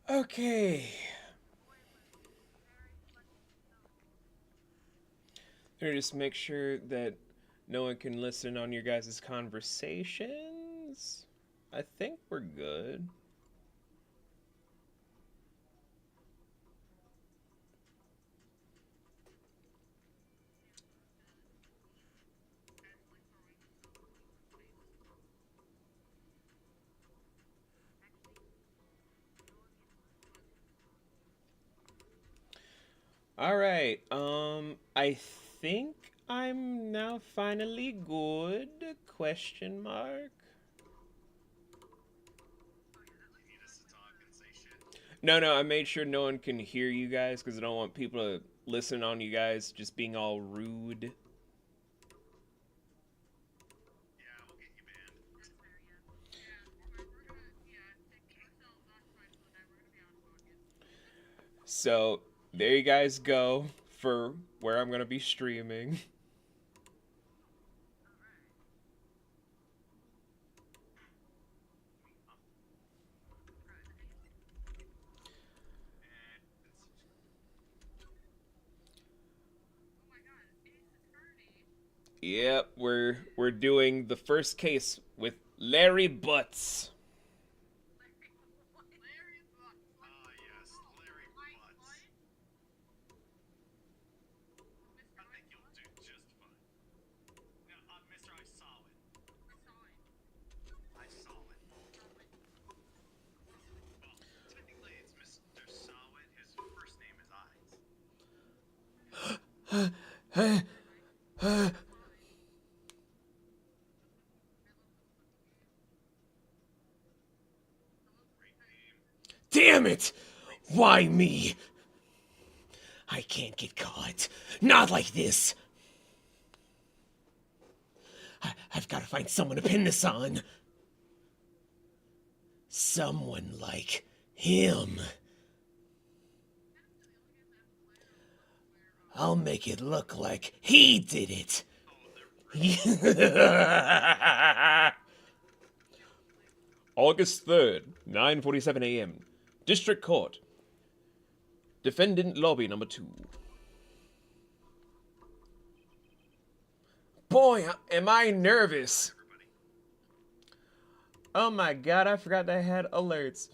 Okay. Let me just make sure that no one can listen on your guys' conversations. I think we're good. All right. I think I'm now finally good. Question mark. No, no, I made sure no one can hear you guys because I don't want people to listen on you guys just being all rude. So there you guys go for where I'm gonna be streaming. Yep, we're doing the first case with Larry Butts. Damn it! Why me? I can't get caught. Not like this. I've got to find someone to pin this on. Someone like him. I'll make it look like he did it. August 3rd, 9:47 a.m. District Court. Defendant lobby number 2. Boy, am I nervous. Oh my god, I forgot I had alerts.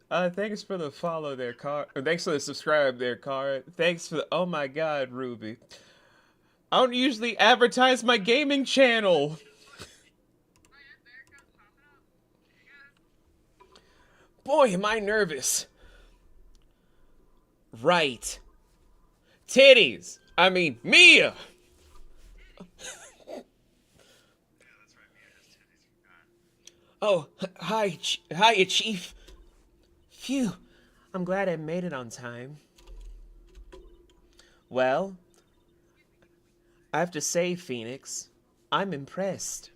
Thanks for the follow there, Car. Thanks for the subscribe there, Car. Thanks for the. Oh my god, Ruby. I don't usually advertise my gaming channel. Boy, am I nervous. Right. Titties. I mean, Mia. Oh, hi, hiya, Chief. Phew, I'm glad I made it on time. Well, I have to say, Phoenix, I'm impressed.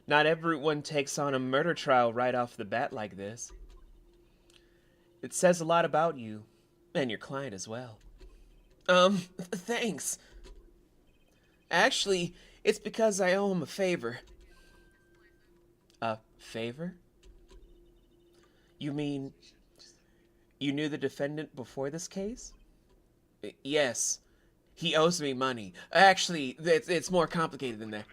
Not everyone takes on a murder trial right off the bat like this. It says a lot about you, and your client as well. Thanks. Actually, it's because I owe him a favor. A favor? You mean you knew the defendant before this case? Yes. He owes me money. Actually, it's more complicated than that.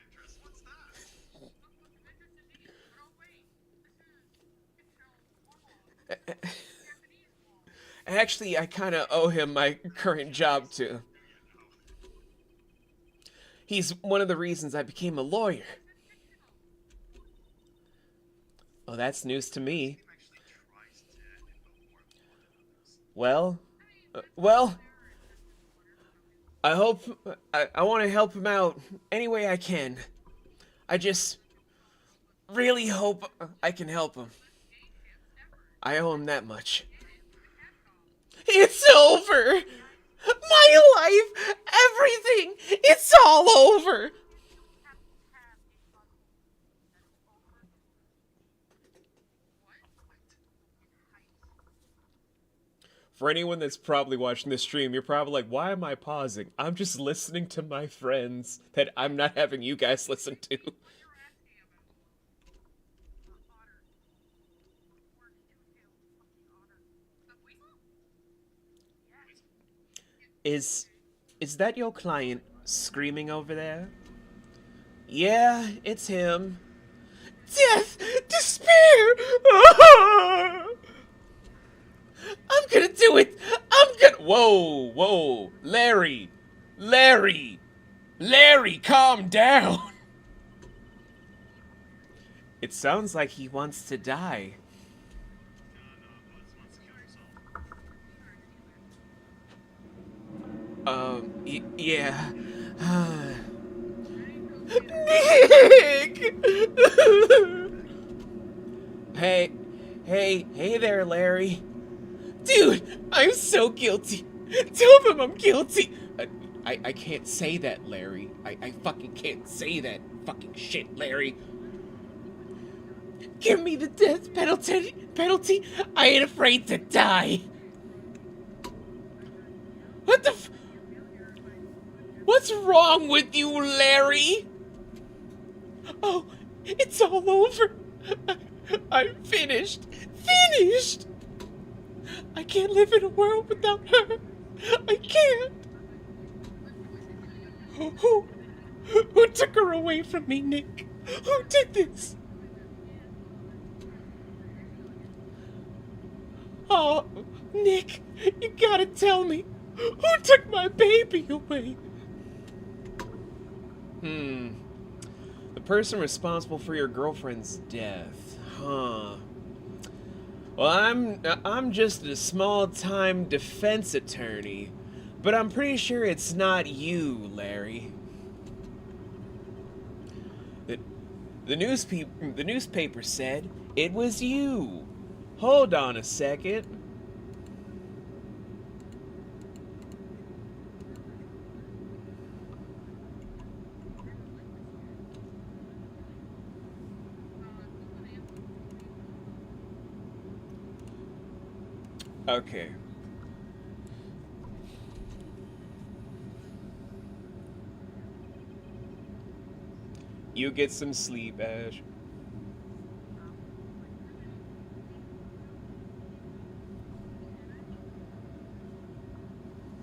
Actually, I kind of owe him my current job too. He's one of the reasons I became a lawyer. Oh, that's news to me. Well, well, I hope I want to help him out any way I can. I just really hope I can help him. I owe him that much. It's over! My life! Everything! It's all over! For anyone that's probably watching this stream, you're probably like, why am I pausing? I'm just listening to my friends that I'm not having you guys listen to. Is that your client screaming over there? Yeah, it's him. Death! Despair! I'm gonna do it! Whoa, whoa. Larry! Larry! Larry, calm down! It sounds like he wants to die. Yeah. Nick! Hey there, Larry. Dude, I'm so guilty. Tell them I'm guilty. I can't say that, Larry. I fucking can't say that fucking shit, Larry. Give me the death penalty. I ain't afraid to die. What's wrong with you, Larry? Oh, it's all over. I'm finished. Finished! I can't live in a world without her. I can't. Who took her away from me, Nick? Who did this? Oh, Nick, you gotta tell me. Who took my baby away? The person responsible for your girlfriend's death. Huh. Well, I'm just a small-time defense attorney, but I'm pretty sure it's not you, Larry. The newspaper said it was you. Hold on a second. Okay. You get some sleep, Ash.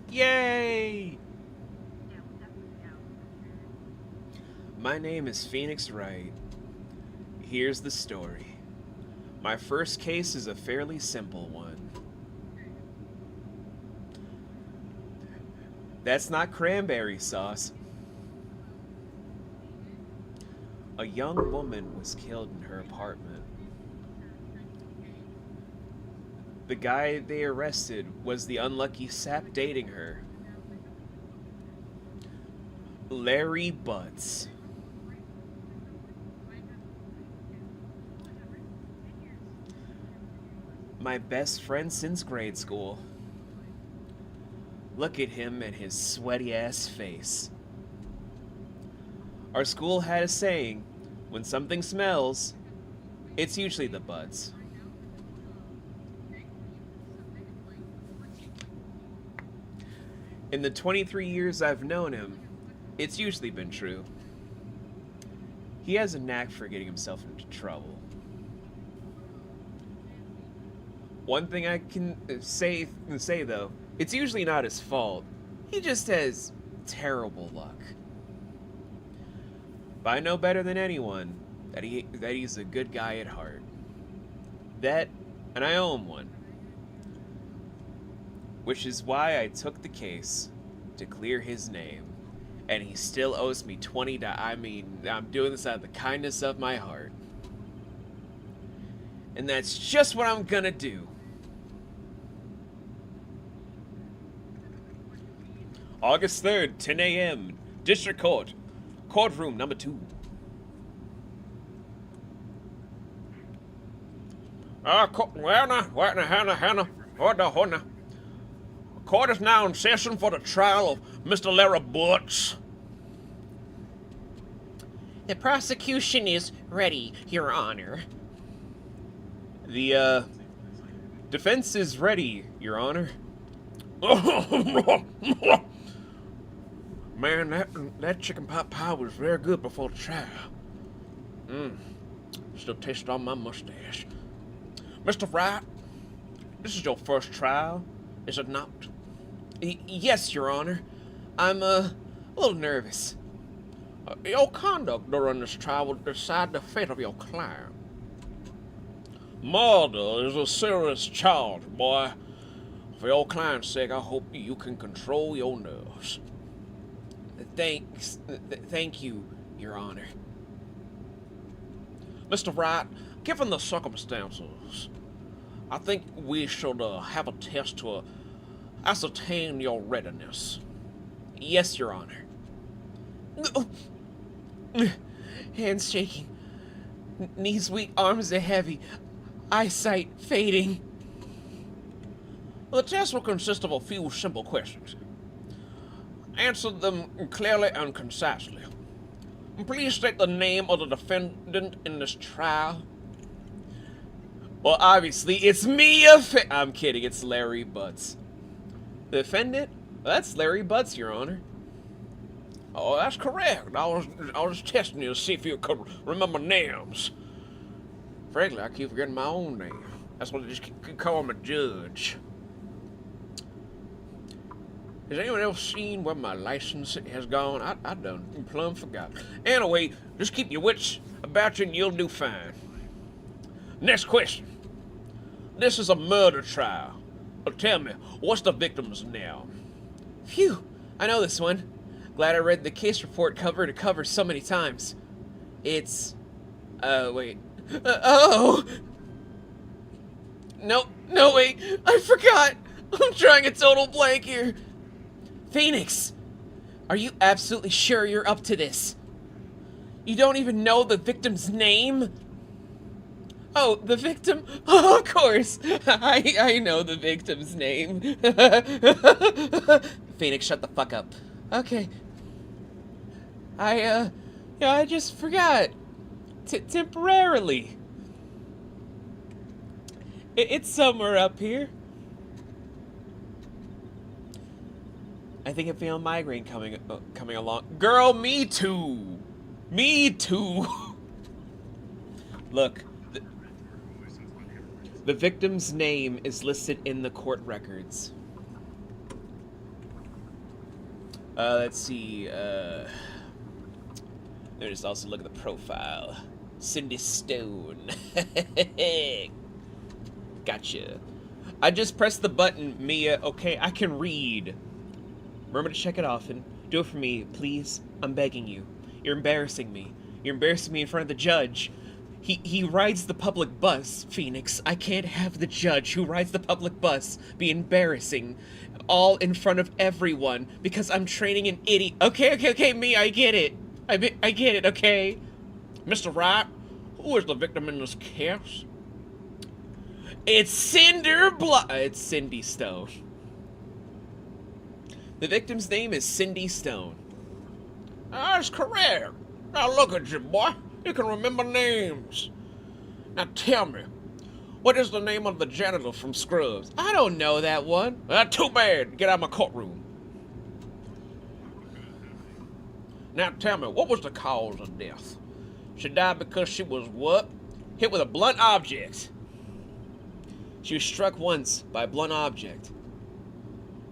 Yay! My name is Phoenix Wright. Here's the story. My first case is a fairly simple one. That's not cranberry sauce. A young woman was killed in her apartment. The guy they arrested was the unlucky sap dating her. Larry Butts. My best friend since grade school. Look at him and his sweaty ass face. Our school had a saying, when something smells, it's usually the Butts. In the 23 years I've known him, it's usually been true. He has a knack for getting himself into trouble. One thing I can say though, it's usually not his fault. He just has terrible luck. But I know better than anyone that he's a good guy at heart. That, and I owe him one. Which is why I took the case to clear his name. And he still owes me $20. I mean, I'm doing this out of the kindness of my heart. And that's just what I'm gonna do. August 3rd, 10 a.m. District Court. Courtroom number 2. Court is now in session for the trial of Mr. Larry Butts. The prosecution is ready, Your Honor. The, defense is ready, Your Honor. Man, that chicken pot pie was very good before the trial. Still tastes on my mustache. Mr. Wright, this is your first trial, is it not? Yes, Your Honor. I'm, a little nervous. Your conduct during this trial will decide the fate of your client. Murder is a serious charge, boy. For your client's sake, I hope you can control your nerves. Thank you, Your Honor. Mr. Wright, given the circumstances, I think we should have a test to ascertain your readiness. Yes, Your Honor. Hands shaking. Knees weak, arms are heavy. Eyesight fading. The test will consist of a few simple questions. Answer them clearly and concisely. Please state the name of the defendant in this trial. Well, obviously, it's me. I'm kidding, it's Larry Butts. The defendant? That's Larry Butts, Your Honor. Oh, that's correct. I was testing you to see if you could remember names. Frankly, I keep forgetting my own name. That's what they just keep calling me Judge. Has anyone else seen where my license has gone? I done plumb forgot. Anyway, just keep your wits about you and you'll do fine. Next question. This is a murder trial. But tell me, what's the victim's name? Phew, I know this one. Glad I read the case report cover to cover so many times. It's... wait. Oh! No, wait. I forgot. I'm drawing a total blank here. Phoenix, are you absolutely sure you're up to this? You don't even know the victim's name? Oh, the victim? Oh, of course. I know the victim's name. Phoenix, shut the fuck up. Okay. I just forgot. Temporarily. It's somewhere up here. I think I feel a migraine coming along. Girl, me too. Me too. Look, the victim's name is listed in the court records. Let's see. Let me just also look at the profile. Cindy Stone. Gotcha. I just pressed the button, Mia. Okay, I can read. Remember to check it often. Do it for me, please. I'm begging you. You're embarrassing me. You're embarrassing me in front of the judge. He rides the public bus, Phoenix. I can't have the judge who rides the public bus be embarrassing. All in front of everyone. Because I'm training an idiot. Okay, me, I get it. I get it, okay? Mr. Wright, who is the victim in this case? It's it's Cindy Stone. The victim's name is Cindy Stone. That's correct. Now look at you, boy. You can remember names. Now tell me, what is the name of the janitor from Scrubs? I don't know that one. Too bad. Get out of my courtroom. Now tell me, what was the cause of death? She died because she was what? Hit with a blunt object. She was struck once by a blunt object.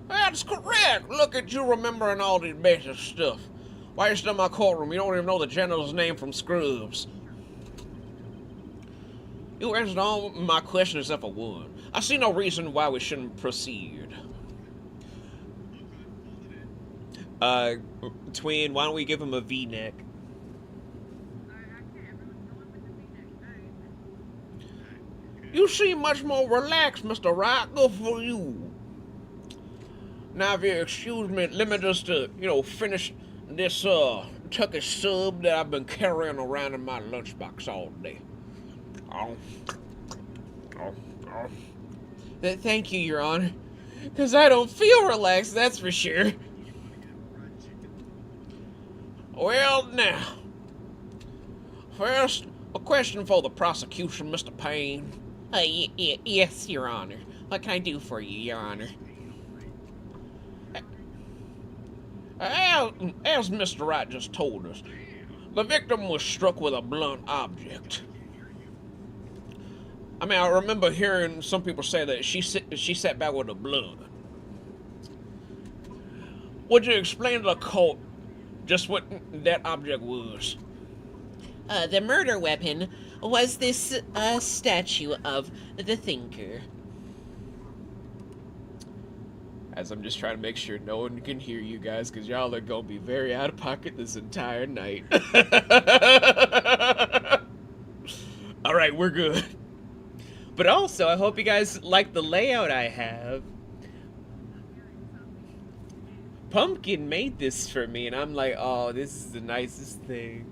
That's correct. Look at you remembering all this basic stuff. Why are you still in my courtroom? You don't even know the janitor's name from Scrubs. You answered all my questions except for one. I see no reason why we shouldn't proceed. Twin, why don't we give him a V-neck? You seem much more relaxed, Mr. Wright. Good for you. Now, if you excuse me, let me just, finish this, Turkish sub that I've been carrying around in my lunchbox all day. Thank you, Your Honor. Because I don't feel relaxed, that's for sure. Well, now, first, a question for the prosecution, Mr. Payne. Yes, Your Honor. What can I do for you, Your Honor? As Mr. Wright just told us, the victim was struck with a blunt object. I mean, I remember hearing some people say that she sat back with the blood. Would you explain to the court just what that object was? The murder weapon was this statue of the Thinker. As I'm just trying to make sure no one can hear you guys, because y'all are gonna be very out of pocket this entire night. Alright, we're good. But also, I hope you guys like the layout I have. Pumpkin made this for me, and I'm like, oh, this is the nicest thing.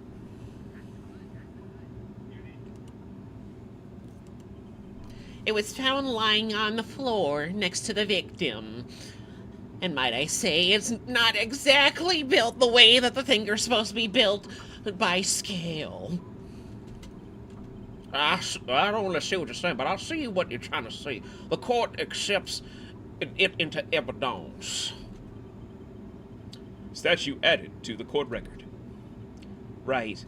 It was found lying on the floor next to the victim. And might I say, it's not exactly built the way that the Thinker's supposed to be built by scale. I don't really see what you're saying, but I see what you're trying to say. The court accepts it into evidence. Statue added to the court record. Right.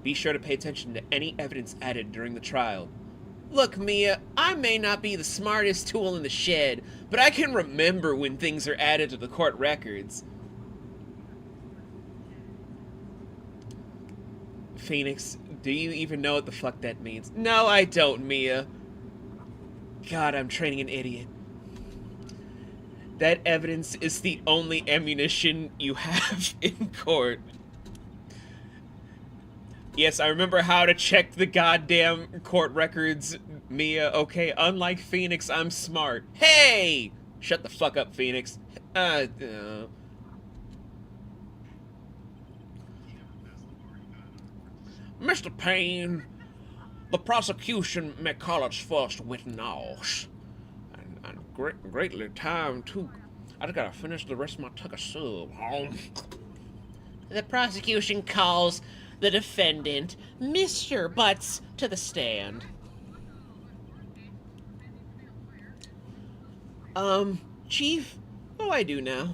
Be sure to pay attention to any evidence added during the trial. Look, Mia, I may not be the smartest tool in the shed, but I can remember when things are added to the court records. Phoenix, do you even know what the fuck that means? No, I don't, Mia. God, I'm training an idiot. That evidence is the only ammunition you have in court. Yes, I remember how to check the goddamn court records, Mia. Okay, unlike Phoenix, I'm smart. Hey! Shut the fuck up, Phoenix. Mr. Payne, the prosecution may call its first witness. And greatly time, too. I just gotta finish the rest of my tucker sub. The prosecution calls the defendant, Mr. Butts, to the stand. Chief, what do I do now?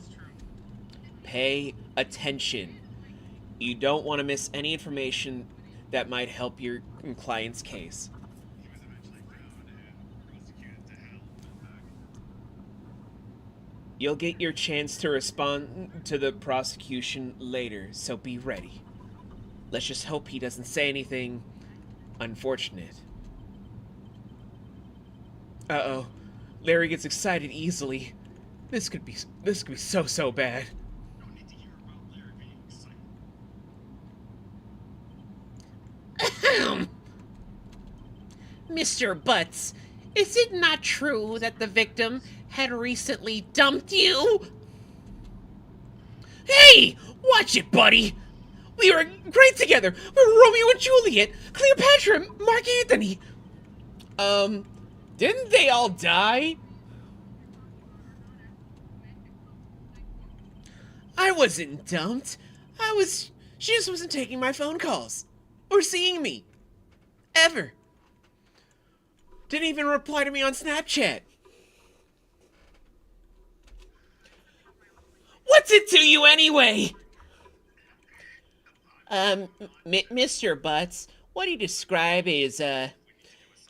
Pay attention. You don't want to miss any information that might help your client's case. You'll get your chance to respond to the prosecution later, so be ready. Let's just hope he doesn't say anything unfortunate. Uh-oh. Larry gets excited easily. This could be so bad. Mr. Butts, is it not true that the victim had recently dumped you? Hey! Watch it, buddy! We were great together! We were Romeo and Juliet! Cleopatra and Mark Antony! Didn't they all die? I wasn't dumped. She just wasn't taking my phone calls. Or seeing me. Ever. Didn't even reply to me on Snapchat. What's it to you anyway? Mr. Butts, what you describe is,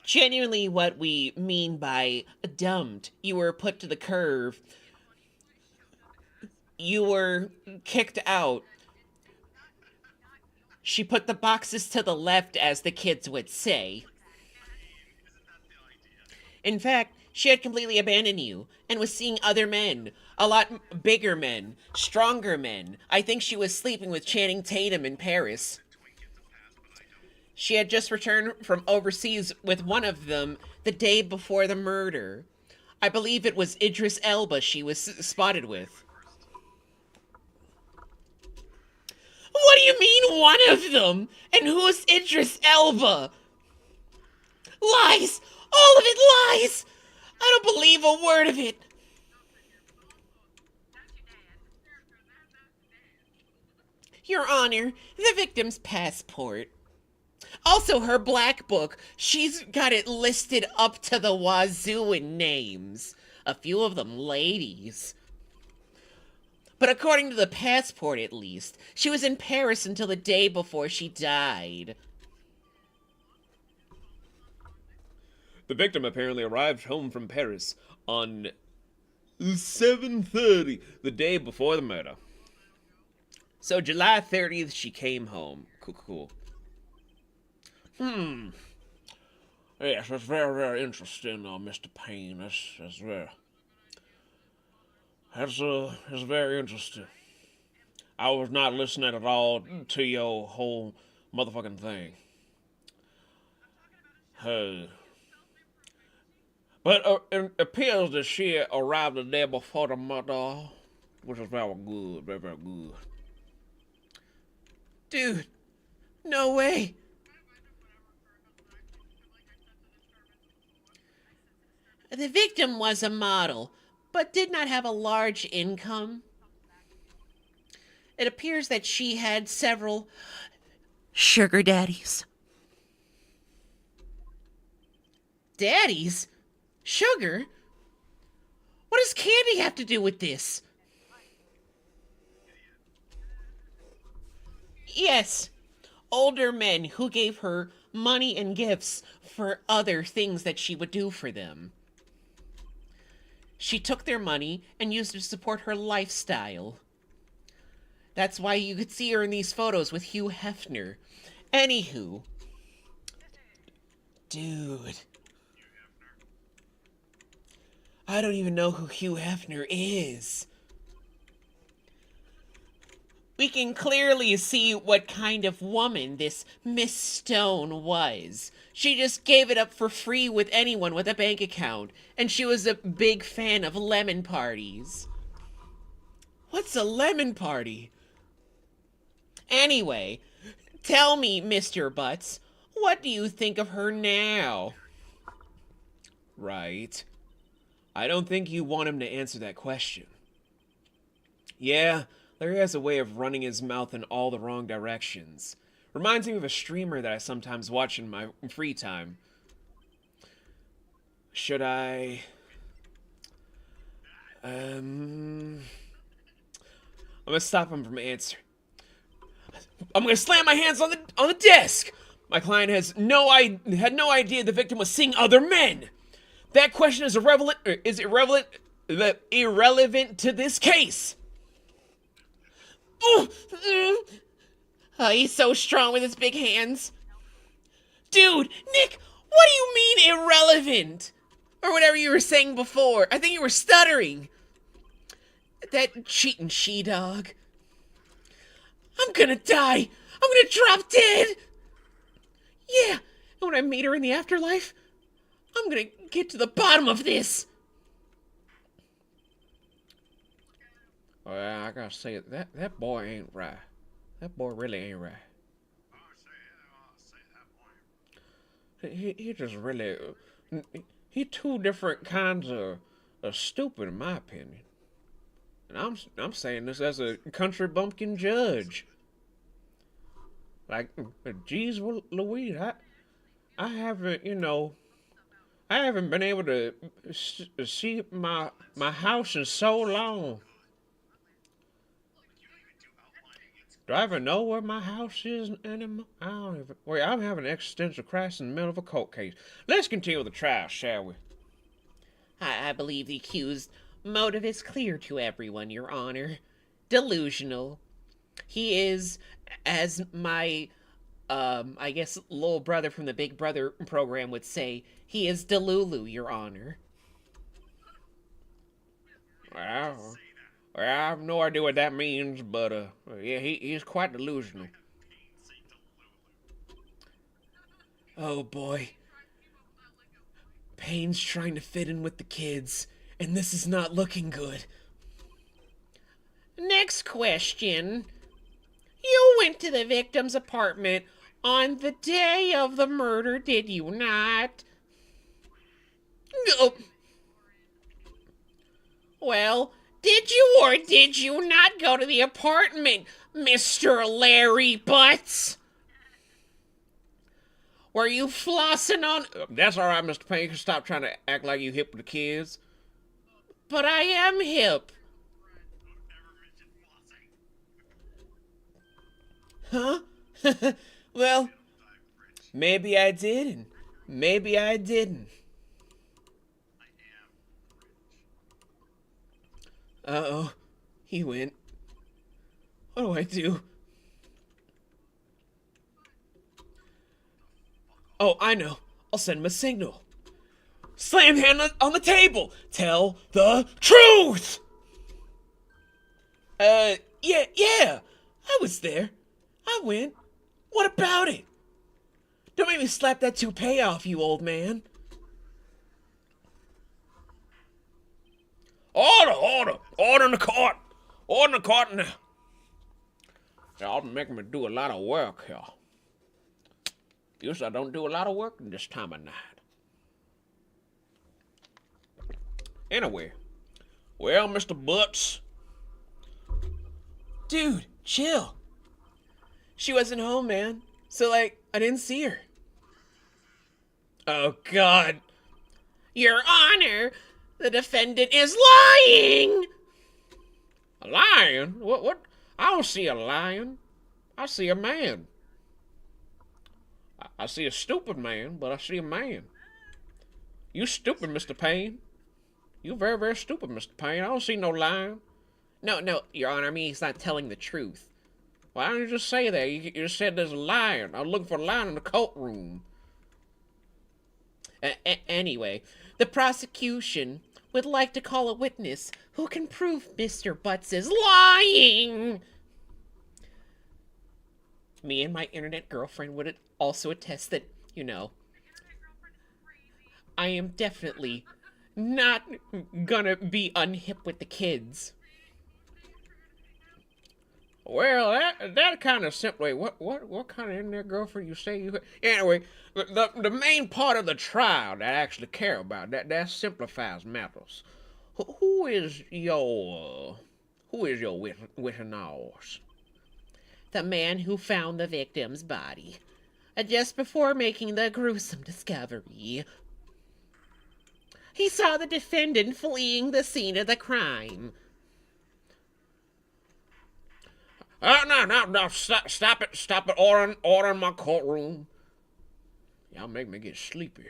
genuinely what we mean by dumped. You were put to the curb. You were kicked out. She put the boxes to the left, as the kids would say. In fact, she had completely abandoned you and was seeing other men. A lot bigger men. Stronger men. I think she was sleeping with Channing Tatum in Paris. She had just returned from overseas with one of them the day before the murder. I believe it was Idris Elba she was spotted with. What do you mean, one of them? And who's Idris Elba? Lies! All of it lies! I don't believe a word of it. Your Honor, the victim's passport. Also, her black book. She's got it listed up to the wazoo in names. A few of them ladies. But according to the passport, at least, she was in Paris until the day before she died. The victim apparently arrived home from Paris on 7:30, the day before the murder. So July 30th, she came home. Cool. Yes, that's very, very interesting, Mr. Payne. That's very interesting. I was not listening at all to your whole motherfucking thing. But it appears that she arrived the day before the murder, which is very good, very, very good. Dude, no way. The victim was a model, but did not have a large income. It appears that she had several sugar daddies. Daddies? Sugar? What does candy have to do with this? Yes, older men who gave her money and gifts for other things that she would do for them. She took their money and used it to support her lifestyle. That's why you could see her in these photos with Hugh Hefner. Anywho. Dude. I don't even know who Hugh Hefner is. We can clearly see what kind of woman this Miss Stone was. She just gave it up for free with anyone with a bank account, and she was a big fan of lemon parties. What's a lemon party? Anyway, tell me, Mr. Butts, what do you think of her now? Right. I don't think you want him to answer that question. Yeah, Larry has a way of running his mouth in all the wrong directions. Reminds me of a streamer that I sometimes watch in my free time. Should I... I'm gonna stop him from answering. I'm gonna slam my hands on the desk! My client had no idea the victim was seeing other men! That question is irrelevant to this case! He's so strong with his big hands. Dude, Nick, what do you mean irrelevant? Or whatever you were saying before. I think you were stuttering. That cheating she-dog. I'm gonna die. I'm gonna drop dead. Yeah, and when I meet her in the afterlife, I'm gonna get to the bottom of this. Well, I gotta say, that boy ain't right. That boy really ain't right. He just really... He two different kinds of stupid, in my opinion. And I'm saying this as a country bumpkin judge. Like, geez Louise, I haven't, I haven't been able to see my house in so long. Do I even know where my house is anymore? I don't even... Wait, I'm having an existential crisis in the middle of a court case. Let's continue the trial, shall we? I believe the accused motive is clear to everyone, Your Honor. Delusional. He is, as my, I guess, little brother from the Big Brother program would say, he is Delulu, Your Honor. Well, I have no idea what that means, but, yeah, he's quite delusional. Oh boy. Payne's trying to fit in with the kids, and this is not looking good. Next question. You went to the victim's apartment on the day of the murder, did you not? No. Well, did you or did you not go to the apartment, Mr. Larry Butts? Were you flossing on... That's all right, Mr. Payne. You can stop trying to act like you hip with the kids. But I am hip. Huh? Well, maybe I did, and maybe I didn't. Uh-oh. He went. What do I do? Oh, I know. I'll send him a signal. Slam hand on the table! Tell the truth! Yeah. I was there. I went. What about it? Don't make me slap that toupee off, you old man. Order in the court. Order in the court now. Y'all making me do a lot of work here. Usually I don't do a lot of work in this time of night. Anyway, well, Mr. Butts. Dude, chill. She wasn't home, man. So, like, I didn't see her. Oh, God. Your Honor, the defendant is lying! A lion? What? I don't see a lion. I see a man. I see a stupid man, but I see a man. You stupid, Mr. Payne. You very, very stupid, Mr. Payne. I don't see no lion. No, Your Honor, I mean he's not telling the truth. Why don't you just say that? You just said there's a lion. I'm looking for a lion in the courtroom. Anyway, the prosecution would like to call a witness who can prove Mr. Butts is lying. Me and my internet girlfriend would also attest that, I am definitely not gonna be unhip with the kids. Well, that kind of simply, what kind of internet girlfriend you say you? Anyway, the main part of the trial that I actually care about that simplifies matters. Who is your witness? The man who found the victim's body, just before making the gruesome discovery. He saw the defendant fleeing the scene of the crime. No, stop it, order in my courtroom. Y'all make me get sleepy.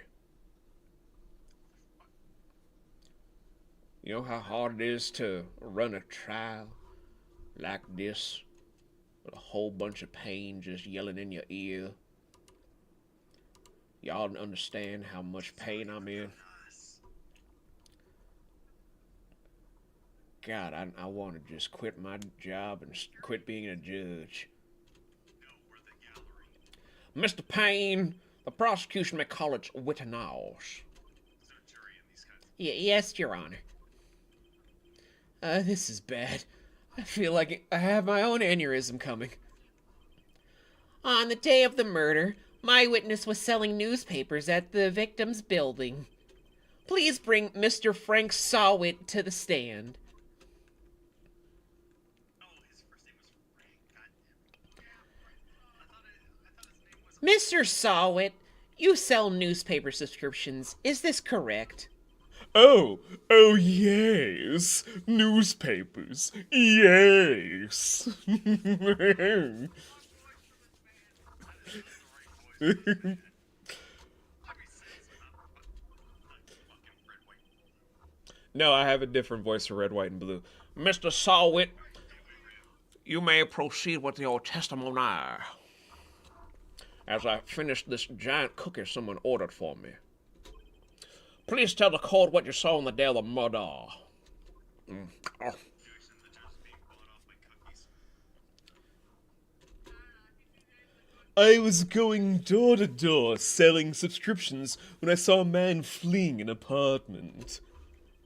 You know how hard it is to run a trial like this, with a whole bunch of pain just yelling in your ear? Y'all don't understand how much pain I'm in. God, I want to just quit my job and quit being a judge. Mr. Payne, the prosecution may call it witness. Yes, Your Honor. This is bad. I feel like I have my own aneurysm coming. On the day of the murder, my witness was selling newspapers at the victim's building. Please bring Mr. Frank Sawit to the stand. Mr. Sawit, you sell newspaper subscriptions. Is this correct? Oh, yes. Newspapers. Yes. No, I have a different voice for red, white, and blue. Mr. Sawit, you may proceed with your testimony. As I finish this giant cookie someone ordered for me. Please tell the court what you saw on the day of the murder. I was going door to door selling subscriptions when I saw a man fleeing an apartment.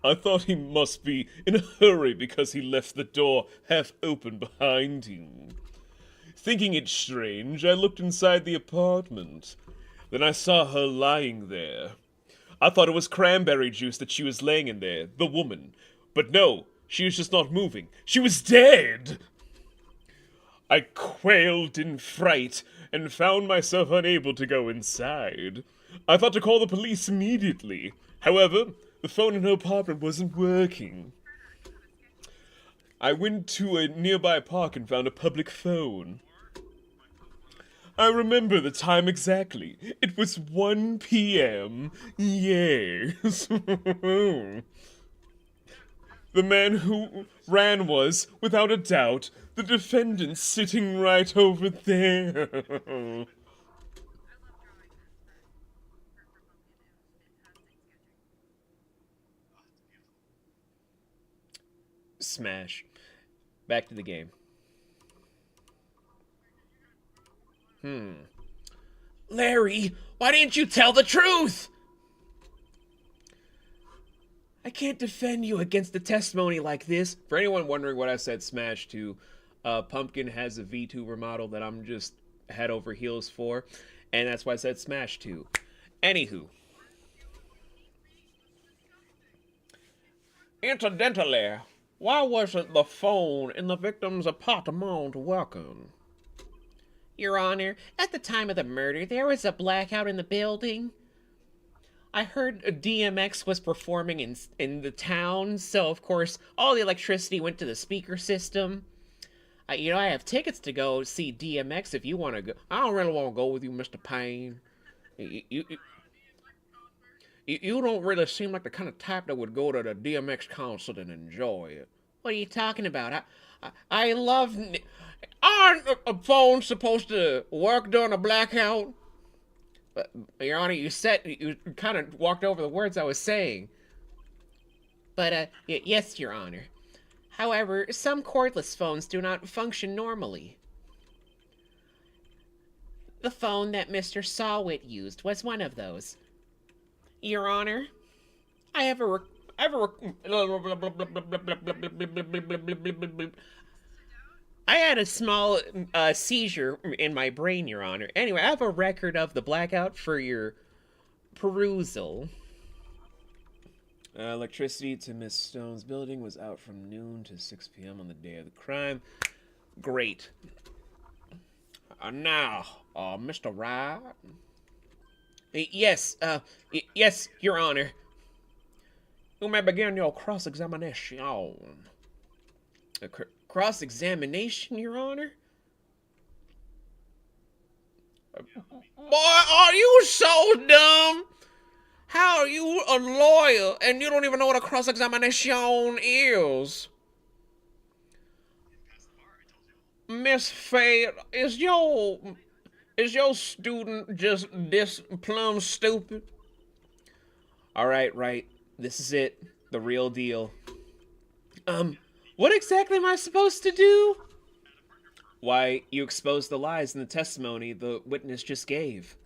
I thought he must be in a hurry because he left the door half open behind him. Thinking it strange, I looked inside the apartment. Then I saw her lying there. I thought it was cranberry juice that she was laying in there, the woman. But no, she was just not moving. She was dead! I quailed in fright and found myself unable to go inside. I thought to call the police immediately. However, the phone in her apartment wasn't working. I went to a nearby park and found a public phone. I remember the time exactly. It was 1 p.m. Yes. The man who ran was, without a doubt, the defendant sitting right over there. Smash. Back to the game. Larry, why didn't you tell the truth? I can't defend you against the testimony like this. For anyone wondering what I said Smash to, Pumpkin has a VTuber model that I'm just head over heels for, and that's why I said Smash to. Anywho. Incidentally, why wasn't the phone in the victim's apartment working? Your Honor, at the time of the murder, there was a blackout in the building. I heard DMX was performing in the town, so of course all the electricity went to the speaker system. I have tickets to go see DMX if you want to go. I don't really want to go with you, Mr. Payne. You don't really seem like the kind of type that would go to the DMX concert and enjoy it. What are you talking about? I love... Aren't a phone supposed to work during a blackout? Your Honor, you kind of walked over the words I was saying. But, yes, Your Honor. However, some cordless phones do not function normally. The phone that Mr. Sawit used was one of those. Your Honor, I have a I had a small seizure in my brain, Your Honor. Anyway, I have a record of the blackout for your perusal. Electricity to Miss Stone's building was out from noon to 6 p.m. on the day of the crime. Great. Now, Mr. Wright? Yes, Your Honor. You may begin your cross-examination. Cross-examination, Your Honor? Boy, are you so dumb? How are you a lawyer and you don't even know what a cross-examination is? Miss Faye, is your student just this plumb stupid? Alright, right. This is it. The real deal. What exactly am I supposed to do? Why, you exposed the lies in the testimony the witness just gave.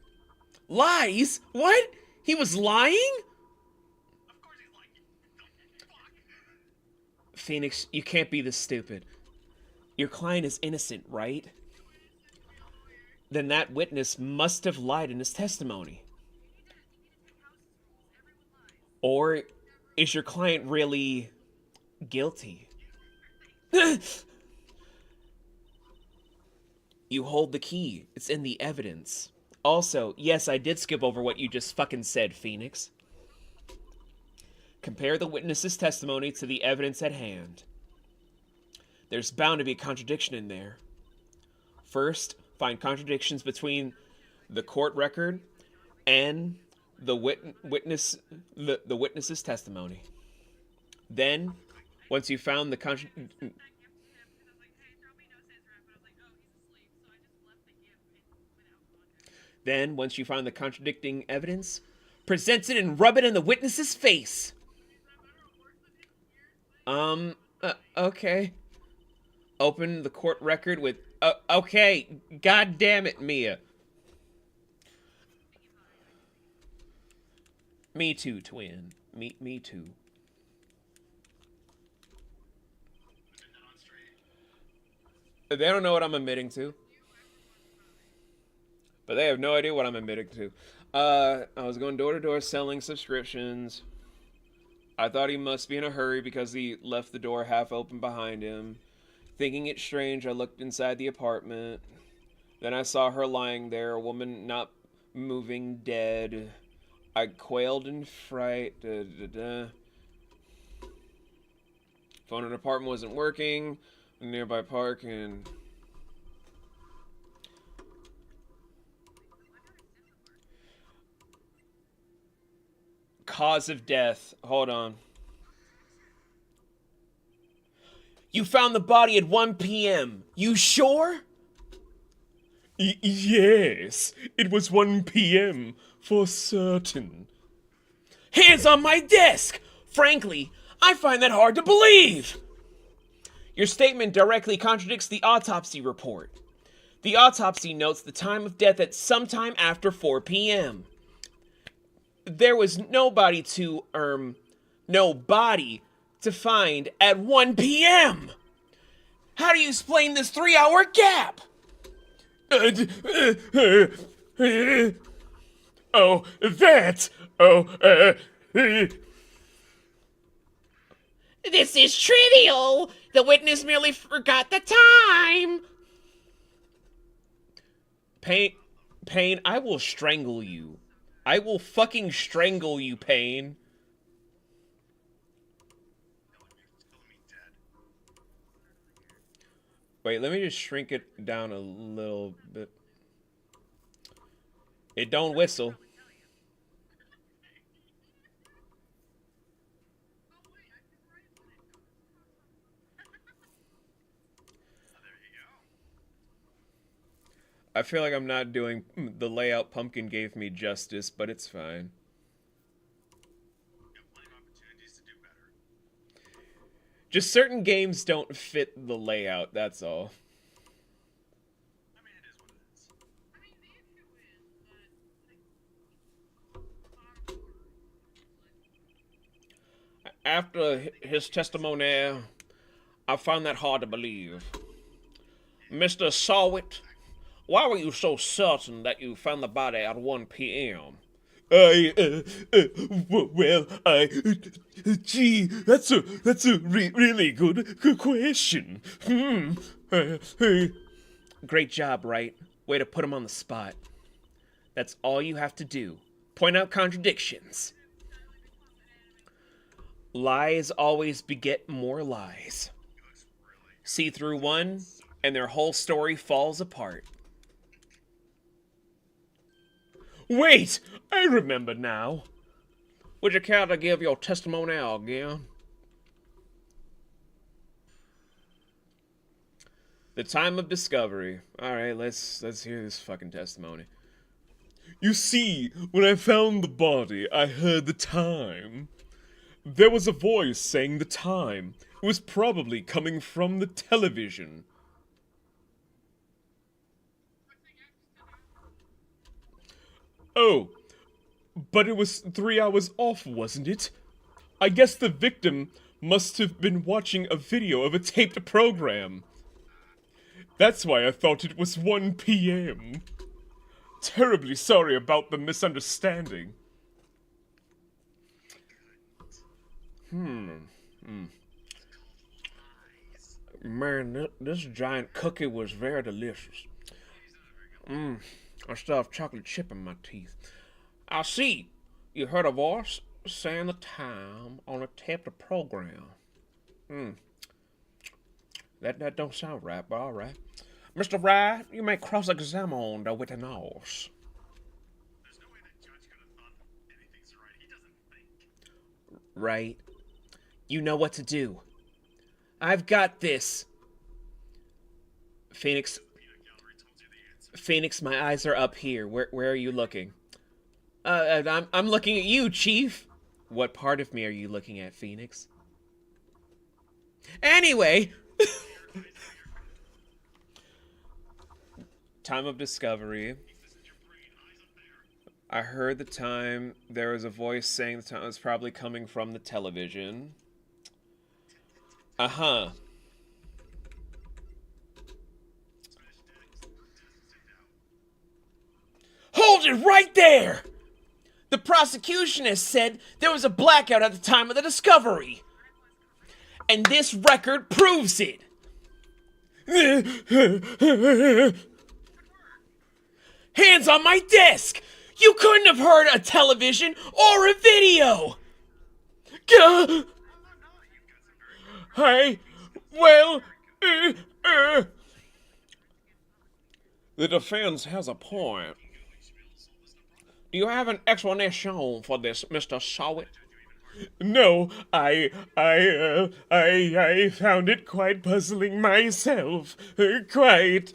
Lies? What? He was lying? Phoenix, you can't be this stupid. Your client is innocent, right? Then that witness must have lied in his testimony. Or is your client really guilty? You hold the key. It's in the evidence. Also, yes, I did skip over what you just fucking said, Phoenix. Compare the witness's testimony to the evidence at hand. There's bound to be a contradiction in there. First, find contradictions between the court record and the witness's testimony. Then, once you found the contradicting evidence, present it and rub it in the witness's face. Okay. Open the court record with, okay, god damn it, Mia. Me too, twin. Me too. They don't know what I'm admitting to. But they have no idea what I'm admitting to. I was going door to door selling subscriptions. I thought he must be in a hurry because he left the door half open behind him. Thinking it strange, I looked inside the apartment. Then I saw her lying there, a woman not moving, dead. I quailed in fright. Phone in the apartment wasn't working. Nearby park and... Cause of death. Hold on. You found the body at 1 p.m. You sure? Yes, it was 1 p.m. for certain. Hands on my desk! Frankly, I find that hard to believe! Your statement directly contradicts the autopsy report. The autopsy notes the time of death at sometime after 4 p.m. There was no body to find at 1 p.m. How do you explain this 3-hour gap? Oh, that! Oh, This is trivial! The witness merely forgot the time! Payne, I will strangle you. I will fucking strangle you, Payne. Wait, let me just shrink it down a little bit. It don't whistle. I feel like I'm not doing the layout Pumpkin gave me justice, but it's fine. Just certain games don't fit the layout, that's all. After his testimony, I found that hard to believe. Mr. Sawit, why were you so certain that you found the body at 1 p.m.? Gee, that's a really good question. Great job, Wright. Way to put him on the spot. That's all you have to do. Point out contradictions. Lies always beget more lies. See through one, and their whole story falls apart. Wait, I remember now. Would you care to give your testimony again? The time of discovery. Alright, let's hear this fucking testimony. You see, when I found the body, I heard the time. There was a voice saying the time. It was probably coming from the television. Oh, but it was 3 hours off, wasn't it? I guess the victim must have been watching a video of a taped program. That's why I thought it was 1 p.m. Terribly sorry about the misunderstanding. Man, this giant cookie was very delicious. I still have chocolate chip in my teeth. I see. You heard a voice saying the time on a taped program. That don't sound right, but all right. Mr. Wright, you may cross-examine the witness. There's no way that judge could have thought anything's right. He doesn't think. Right. You know what to do. I've got this. Phoenix, my eyes are up here. Where are you looking? I'm looking at you, Chief. What part of me are you looking at, Phoenix? Anyway. Time of discovery. I heard the time. There was a voice saying the time was probably coming from the television. Uh-huh. Hold it right there! The prosecution has said there was a blackout at the time of the discovery. And this record proves it. Hands on my desk! You couldn't have heard a television or a video! Gah! The defense has a point. Do you have an explanation for this, Mr. Sawit? No, I found it quite puzzling myself. Quite.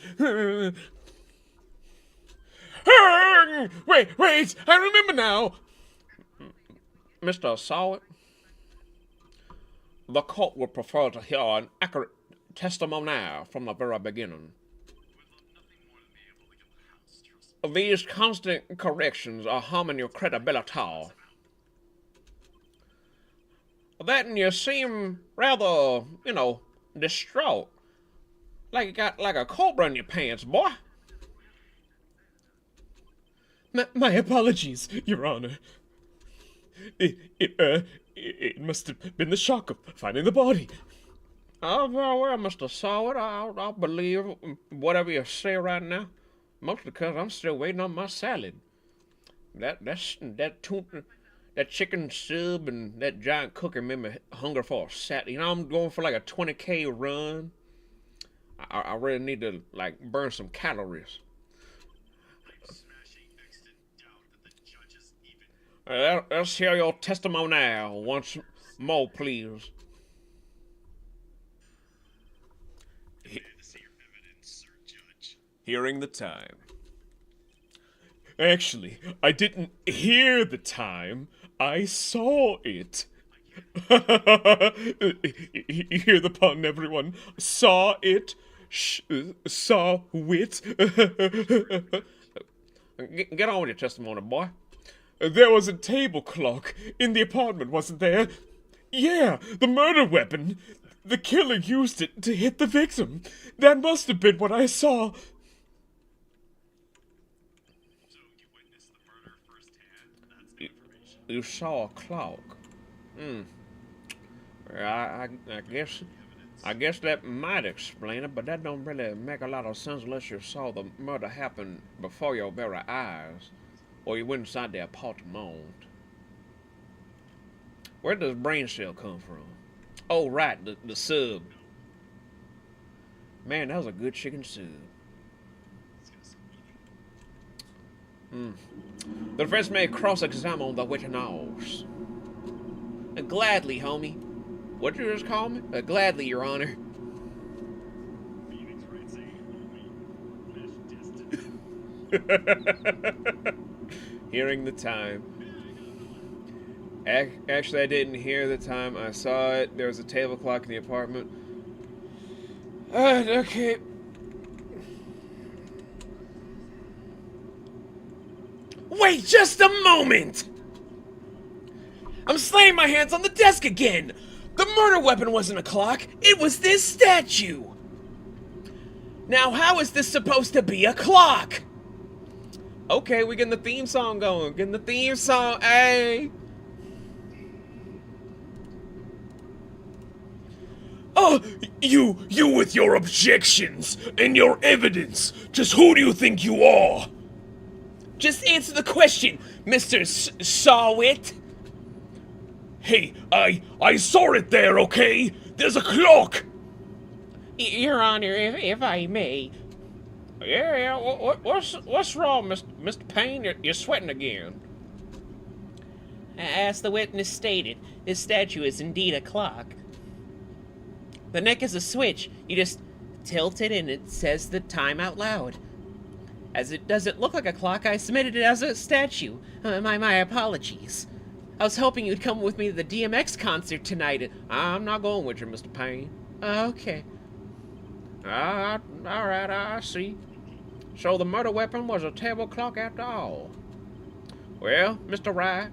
Wait, I remember now. Mr. Sawit, the court would prefer to hear an accurate testimony from the very beginning. These constant corrections are harming your credibility. Then you seem rather, distraught. Like you got like a cobra in your pants, boy. My apologies, Your Honor. It must have been the shock of finding the body. Oh, very well, Mr. Sawit. I'll believe whatever you say right now. Mostly because I'm still waiting on my salad. That chicken sub and that giant cookie made me hungry for a salad. I'm going for like a 20K run. I really need to like burn some calories. Smashing extant doubt that the judges even Let's hear your testimony now once more, please. to see your evidence, sir judge. Hearing the time. Actually, I didn't hear the time. I saw it. Hear the pun, everyone. Saw it. Saw wit. Get on with your testimony, boy. There was a table clock in the apartment, wasn't there? Yeah, the murder weapon. The killer used it to hit the victim. That must have been what I saw. So you witnessed the murder firsthand. That's the information. You saw a clock. I guess that might explain it, but that don't really make a lot of sense unless you saw the murder happen before your very eyes, or you went inside the apartment. Where does brain cell come from? Oh, right, the sub. Man, that was a good chicken sub. The defense may cross-examine the witness. Gladly, homie. What'd you just call me? Gladly, Your Honor. Phoenix Wright saying, homie, mesh distance. Hearing the time. Actually, I didn't hear the time. I saw it. There was a table clock in the apartment. Okay. Wait just a moment! I'm slamming my hands on the desk again! The murder weapon wasn't a clock, it was this statue! Now, how is this supposed to be a clock? Okay, we're getting the theme song going. Getting the theme song, hey! Oh, you with your objections and your evidence. Just who do you think you are? Just answer the question, Mr. Sawit. Hey, I saw it there, okay? There's a clock. Your Honor, if I may. Yeah, what's wrong, Mr. Payne? You're sweating again. As the witness stated, this statue is indeed a clock. The neck is a switch. You just tilt it and it says the time out loud. As it doesn't look like a clock, I submitted it as a statue. My apologies. I was hoping you'd come with me to the DMX concert tonight. I'm not going with you, Mr. Payne. Okay. All right, I see. So the murder weapon was a table clock after all. Well, Mr. Wright,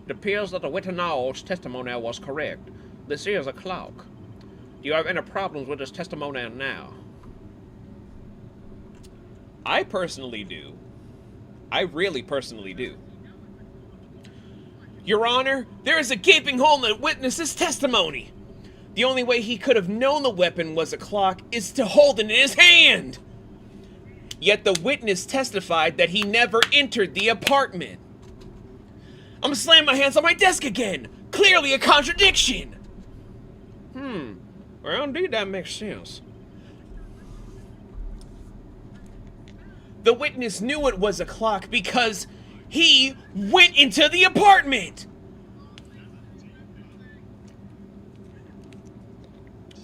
it appears that the witness' testimony was correct. This is a clock. Do you have any problems with this testimony now? I personally do. I really personally do. Your Honor, there is a gaping hole in the witness's testimony. The only way he could have known the weapon was a clock is to hold it in his hand. Yet the witness testified that he never entered the apartment. I'm slamming my hands on my desk again. Clearly a contradiction. Well, indeed, that makes sense. The witness knew it was a clock because he went into the apartment.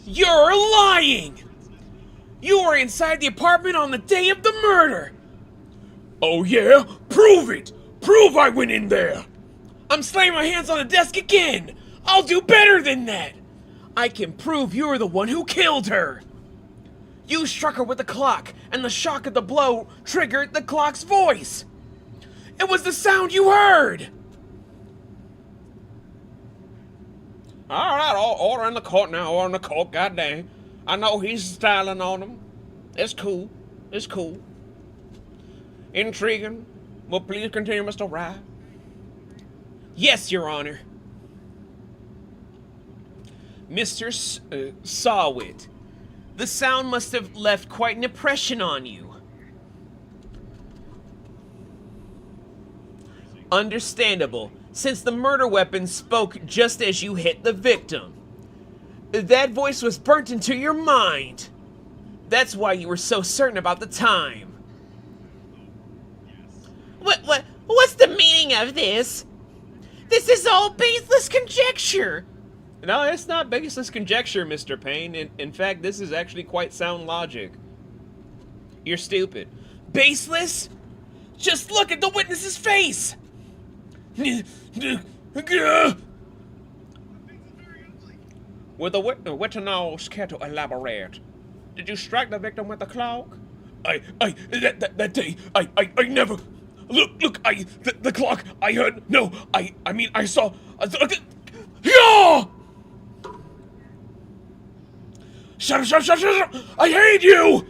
You're lying! You were inside the apartment on the day of the murder! Oh yeah? Prove it! Prove I went in there! I'm slamming my hands on the desk again! I'll do better than that! I can prove you're the one who killed her! You struck her with the clock, and the shock of the blow triggered the clock's voice! It was the sound you heard! Alright, order in the court now, order in the court, goddamn. I know he's styling on them. It's cool. It's cool. Intriguing. Well, please continue, Mr. Wright. Yes, Your Honor. Mr. Sawit, the sound must have left quite an impression on you. Understandable, since the murder weapon spoke just as you hit the victim. That voice was burnt into your mind. That's why you were so certain about the time. What's the meaning of this? This is all baseless conjecture. No, it's not baseless conjecture, Mr. Payne. In fact, this is actually quite sound logic. You're stupid. Baseless? Just look at the witness's face! With the witness care to elaborate. Did you strike the victim with the clock? That day, I never. Look, the clock, I heard, no, I mean, I saw. Yeah! Shut up! I hate you!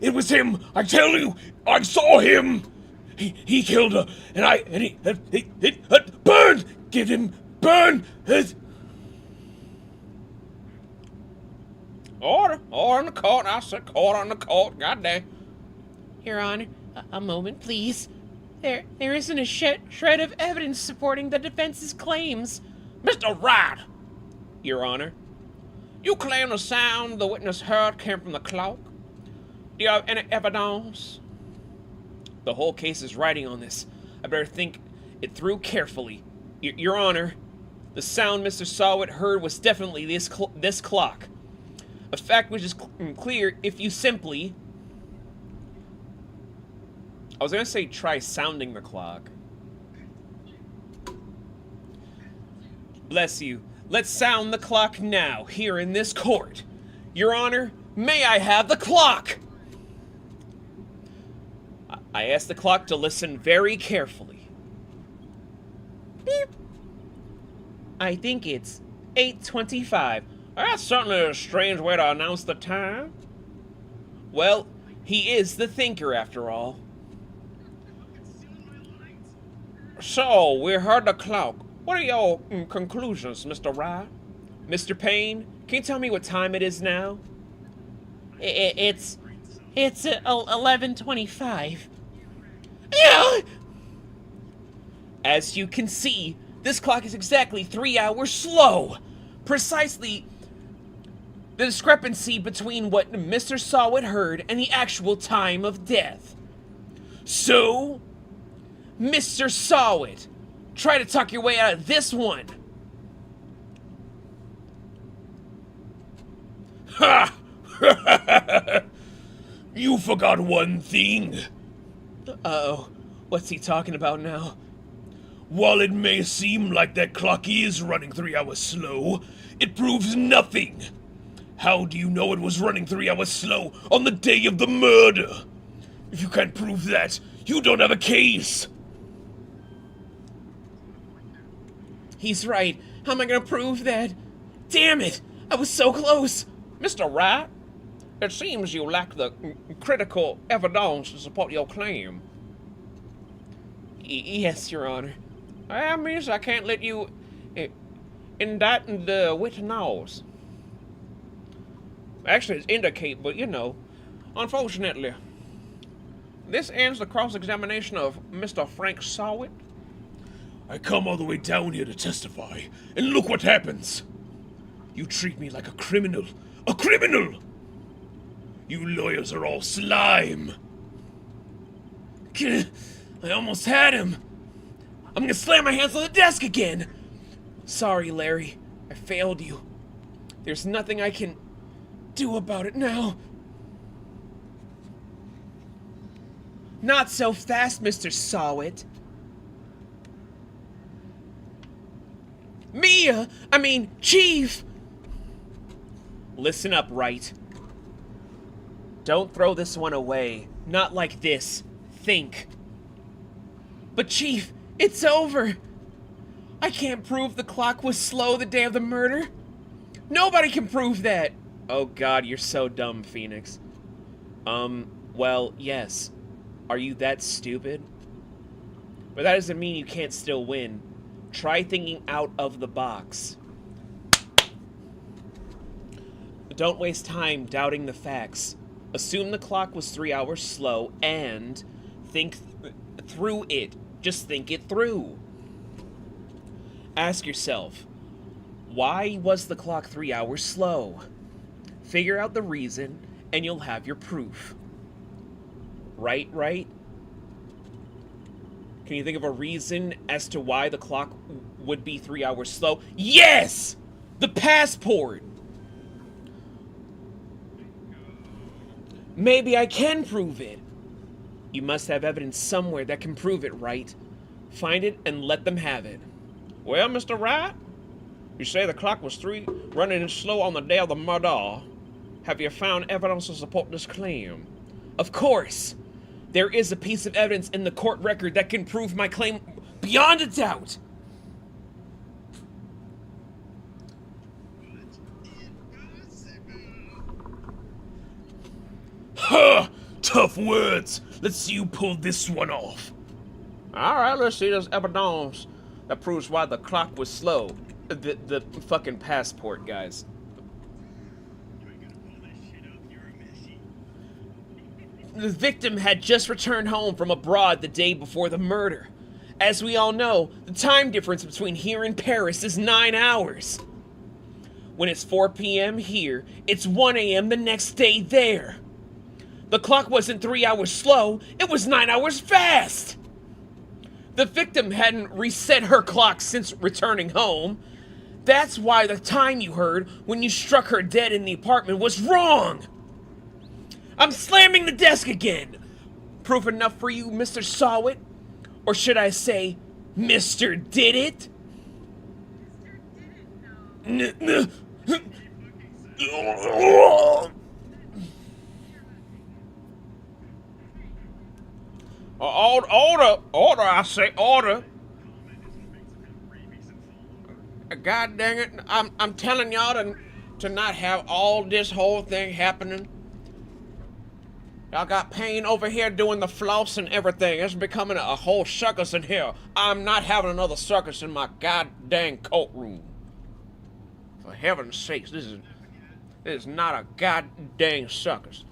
It was him, I tell you, I saw him! He killed her, and he burn! Give him, burn! Order in the court, I said order in the court, goddamn. Your Honor, a moment, please. There isn't a shred of evidence supporting the defense's claims. Mr. Wright, Your Honor. you claim the sound the witness heard came from the clock. Do you have any evidence? The whole case is riding on this. I better think it through carefully. Your Honor, the sound Mr. Sawit heard was definitely this clock. A fact which is clear if you simply... I was gonna say try sounding the clock. Bless you. Let's sound the clock now, here in this court. Your Honor, may I have the clock? I asked the clock to listen very carefully. Beep. I think it's 8:25. That's certainly a strange way to announce the time. Well, he is the thinker after all. So, we heard the clock. What are your conclusions, Mr. Wright? Mr. Payne, can you tell me what time it is now? It's 11:25. As you can see, this clock is exactly 3 hours slow. Precisely the discrepancy between what Mr. Sawit heard and the actual time of death. So, Mr. Sawit, try to talk your way out of this one. Ha! You forgot one thing. Uh-oh, what's he talking about now? While it may seem like that clock is running 3 hours slow, it proves nothing. How do you know it was running 3 hours slow on the day of the murder? If you can't prove that, you don't have a case. He's right. How am I gonna prove that? Damn it! I was so close! Mr. Wright, it seems you lack the critical evidence to support your claim. Yes, Your Honor. That means I can't let you indict the witness. Actually, it's indicate, but you know, unfortunately, this ends the cross-examination of Mr. Frank Sawit. I come all the way down here to testify, and look what happens. You treat me like a criminal. A criminal! You lawyers are all slime. I almost had him. I'm gonna slam my hands on the desk again. Sorry, Larry. I failed you. There's nothing I can do about it now. Not so fast, Mr. Sawit. Chief! Listen up, Wright. Don't throw this one away. Not like this. Think. But Chief, it's over. I can't prove the clock was slow the day of the murder. Nobody can prove that. Oh God, you're so dumb, Phoenix. Well, yes. Are you that stupid? But that doesn't mean you can't still win. Try thinking out of the box. Don't waste time doubting the facts. Assume the clock was 3 hours slow and think through it. Just think it through. Ask yourself, why was the clock 3 hours slow? Figure out the reason and you'll have your proof. Right? Can you think of a reason as to why the clock would be 3 hours slow? Yes! The passport! Maybe I can prove it. You must have evidence somewhere that can prove it, right? Find it and let them have it. Well, Mr. Wright, you say the clock was running slow on the day of the murder. Have you found evidence to support this claim? Of course! There is a piece of evidence in the court record that can prove my claim beyond a doubt! Huh! Tough words. Let's see you pull this one off. Alright, let's see this evidence that proves why the clock was slow. The fucking passport, guys. The victim had just returned home from abroad the day before the murder. As we all know, the time difference between here and Paris is 9 hours. When it's 4 p.m. here, it's 1 a.m. the next day there. The clock wasn't 3 hours slow, it was 9 hours fast! The victim hadn't reset her clock since returning home. That's why the time you heard when you struck her dead in the apartment was wrong! I'm slamming the desk again! Proof enough for you, Mr. Sawit? Or should I say, Mr. Did It? Order, I say, order. God dang it, I'm telling y'all to not have all this whole thing happening. Y'all got Payne over here doing the floss and everything. It's becoming a whole circus in here. I'm not having another circus in my goddamn courtroom. For heaven's sakes, this is not a goddamn circus.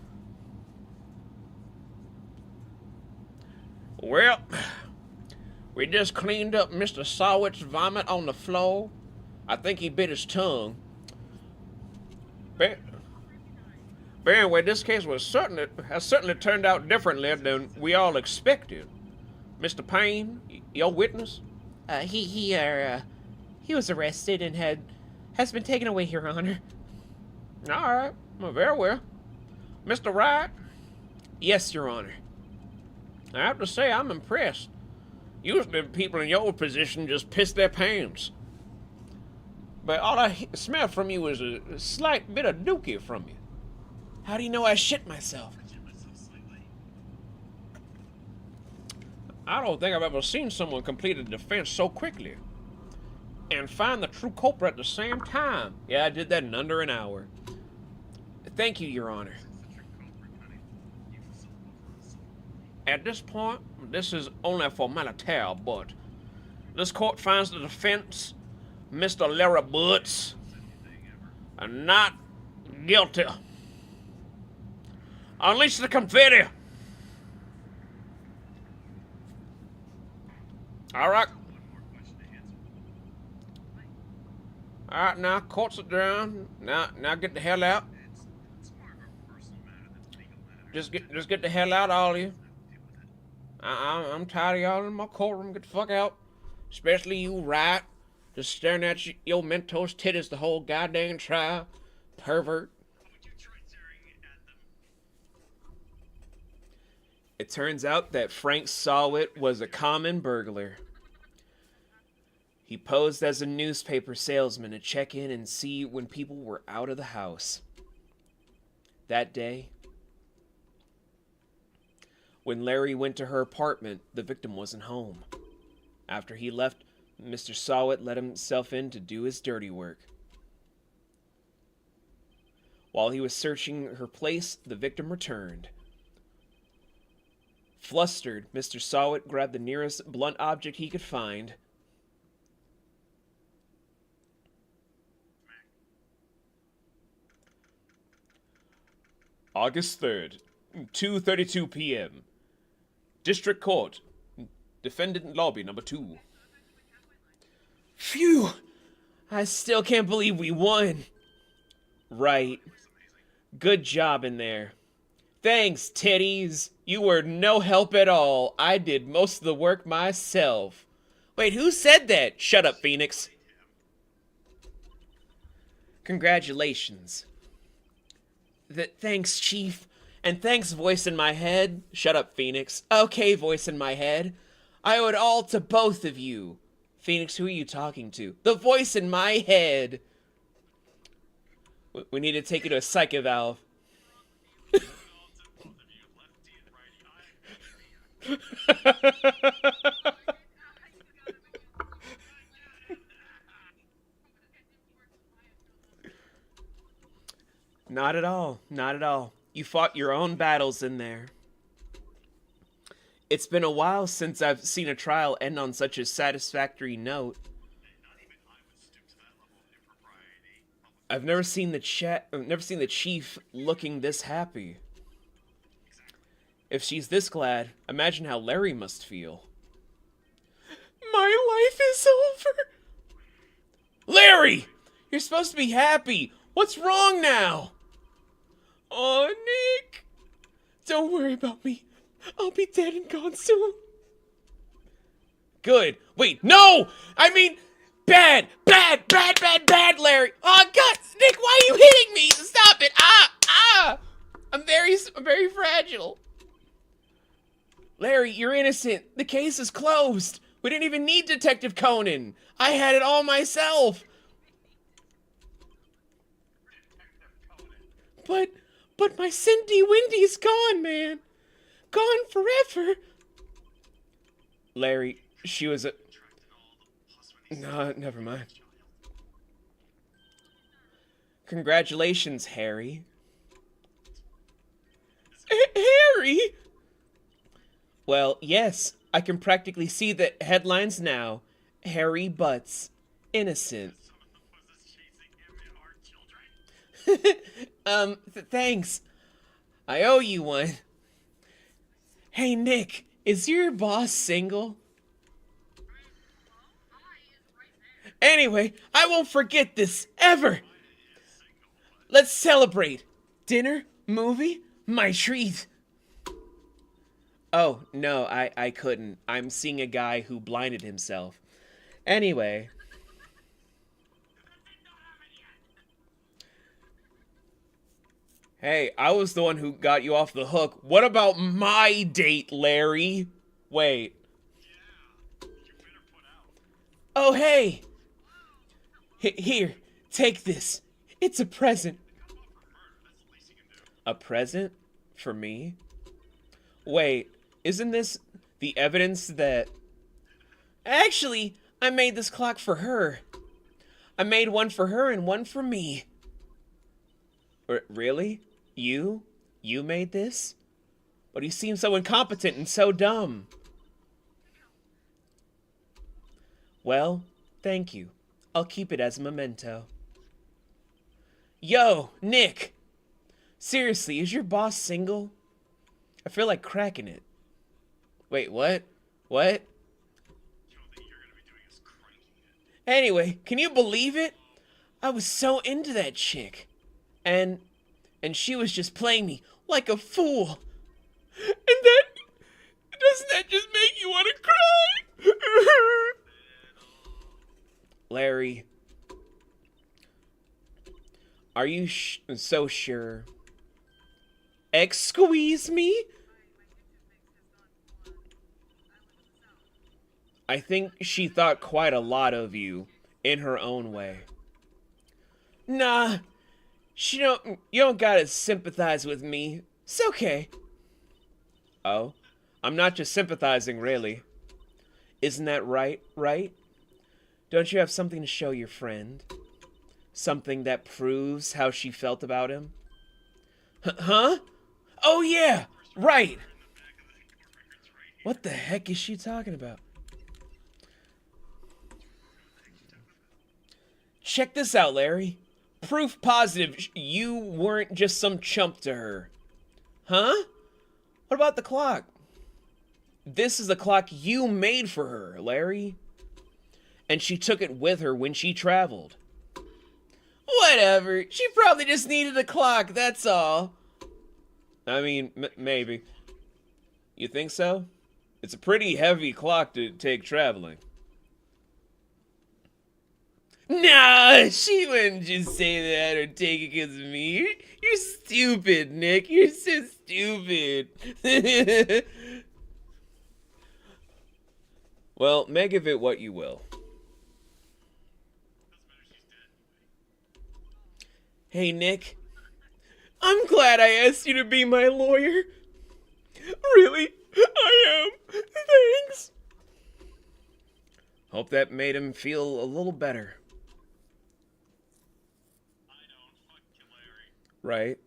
Well, we just cleaned up Mr. Sawit's vomit on the floor. I think he bit his tongue. But anyway, this case has certainly turned out differently than we all expected. Mr. Payne, your witness? He was arrested and has been taken away, Your Honor. All right, well, very well. Mr. Wright? Yes, Your Honor. I have to say, I'm impressed. Usually people in your position just piss their pants. But all I smell from you is a slight bit of dookie from you. How do you know I shit myself? I don't think I've ever seen someone complete a defense so quickly. And find the true culprit at the same time. Yeah, I did that in under an hour. Thank you, Your Honor. At this point, this is only a formality, but this court finds the defense, Mr. Larry Butts, not guilty. Unleash the confetti. All right. All right, now court's adjourned. Now get the hell out. Just get the hell out, all of you. I'm tired of y'all in my courtroom. Get the fuck out. Especially you, Wright. Just staring at your mentor's titties the whole goddamn trial. Pervert. Would you try staring at them? It turns out that Frank Sawit was a common burglar. He posed as a newspaper salesman to check in and see when people were out of the house. That day, when Larry went to her apartment, the victim wasn't home. After he left, Mr. Sawit let himself in to do his dirty work. While he was searching her place, the victim returned. Flustered, Mr. Sawit grabbed the nearest blunt object he could find. August 3rd, 2:32 p.m. District Court. Defendant lobby number 2. Phew! I still can't believe we won. Right. Good job in there. Thanks, titties. You were no help at all. I did most of the work myself. Wait, who said that? Shut up, Phoenix. Congratulations. Thanks, Chief. And thanks, voice in my head. Shut up, Phoenix. Okay, voice in my head. I owe it all to both of you. Phoenix, who are you talking to? The voice in my head. We need to take you to a psych eval. Not at all. Not at all. You fought your own battles in there. It's been a while since I've seen a trial end on such a satisfactory note. I've never seen the chief looking this happy. If she's this glad, imagine how Larry must feel. My life is over. Larry! You're supposed to be happy. What's wrong now? Oh, Nick. Don't worry about me. I'll be dead and gone soon. Good. Wait, no! I mean, bad, Larry. Oh, God, Nick, why are you hitting me? Stop it. I'm very fragile. Larry, you're innocent. The case is closed. We didn't even need Detective Conan. I had it all myself. But my Cindy Windy's gone, man. Gone forever. Larry, she was a... No, never mind. Congratulations, Harry. Harry? Well, yes, I can practically see the headlines now. Harry Butts, innocent. Thanks. I owe you one. Hey, Nick, is your boss single? Anyway, I won't forget this, ever. Let's celebrate. Dinner? Movie? My treat. Oh, no, I couldn't. I'm seeing a guy who blinded himself. Anyway. Hey, I was the one who got you off the hook. What about my date, Larry? Wait. Oh, hey. Here, take this. It's a present. A present? For me? Wait, isn't this the evidence that... Actually, I made this clock for her. I made one for her and one for me. Really? You? You made this? But you seem so incompetent and so dumb. Well, thank you. I'll keep it as a memento. Yo, Nick! Seriously, is your boss single? I feel like cracking it. Wait, what? What? Anyway, can you believe it? I was so into that chick. And she was just playing me like a fool. And then, doesn't that just make you want to cry? Larry, are you so sure? Squeeze me? I think she thought quite a lot of you in her own way. Nah, you don't gotta sympathize with me. It's okay. Oh, I'm not just sympathizing, really. Isn't that right? Don't you have something to show your friend? Something that proves how she felt about him? Huh? Oh yeah, right. What the heck is she talking about? Check this out, Larry. Proof positive you weren't just some chump to her. Huh? What about the clock? This is the clock you made for her, Larry. And she took it with her when she traveled. Whatever. She probably just needed a clock, that's all. I mean, maybe. You think so? It's a pretty heavy clock to take traveling. Nah, she wouldn't just say that or take it because of me. You're stupid, Nick. You're so stupid. Well, make of it what you will. Hey, Nick. I'm glad I asked you to be my lawyer. Really? I am. Thanks. Hope that made him feel a little better. Right.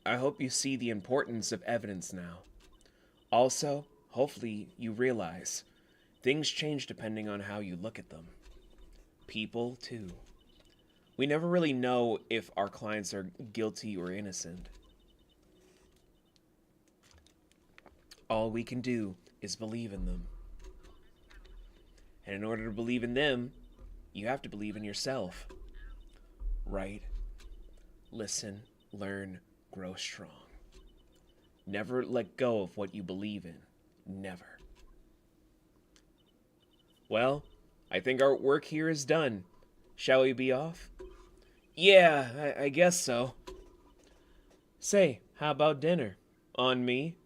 I hope you see the importance of evidence now. Also, hopefully you realize things change depending on how you look at them. People, too. We never really know if our clients are guilty or innocent. All we can do is believe in them. And in order to believe in them, you have to believe in yourself. Right? Listen, learn, grow strong. Never let go of what you believe in. Never. Well, I think our work here is done. Shall we be off? Yeah, I guess so. Say, how about dinner? On me?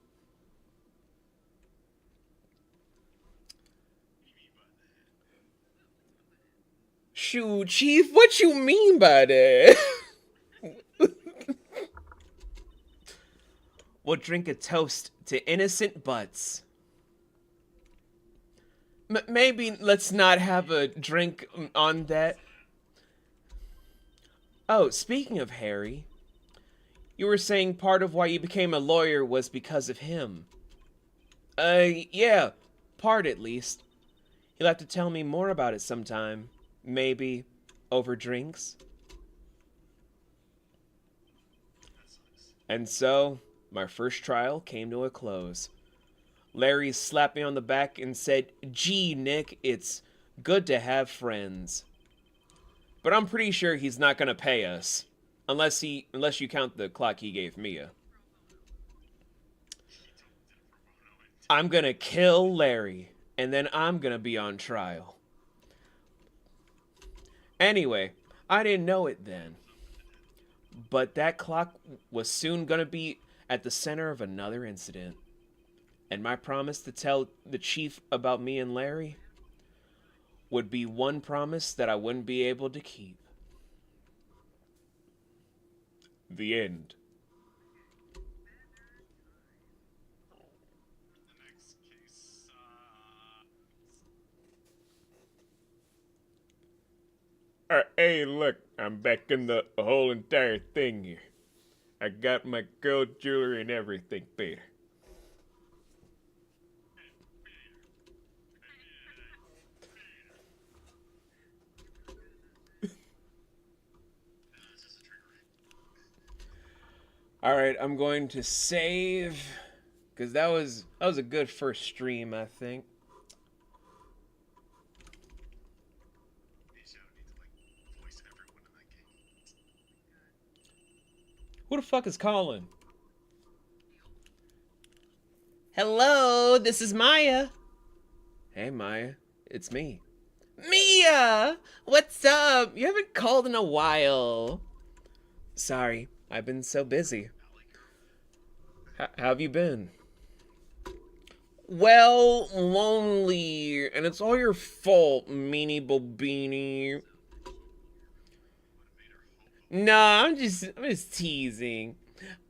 Shoot, Chief, what you mean by that? We'll drink a toast to innocent butts. Maybe let's not have a drink on that. Oh, speaking of Harry, you were saying part of why you became a lawyer was because of him. Yeah, part at least. You'll have to tell me more about it sometime. Maybe over drinks. And so, my first trial came to a close. Larry slapped me on the back and said, "Gee, Nick, it's good to have friends." But I'm pretty sure he's not gonna pay us. Unless you count the clock he gave Mia. I'm gonna kill Larry, and then I'm gonna be on trial. Anyway, I didn't know it then. But that clock was soon gonna be at the center of another incident. And my promise to tell the chief about me and Larry would be one promise that I wouldn't be able to keep. The end. Hey, look, I'm back in the whole entire thing here. I got my gold jewelry and everything, Peter. Alright, I'm going to save, because that was a good first stream, I think. Who the fuck is calling? Hello, this is Maya. Hey, Maya. It's me. Me Mia! What's up? You haven't called in a while. Sorry, I've been so busy. How have you been? Well, lonely, and it's all your fault, meanie bobini. Nah, I'm just teasing.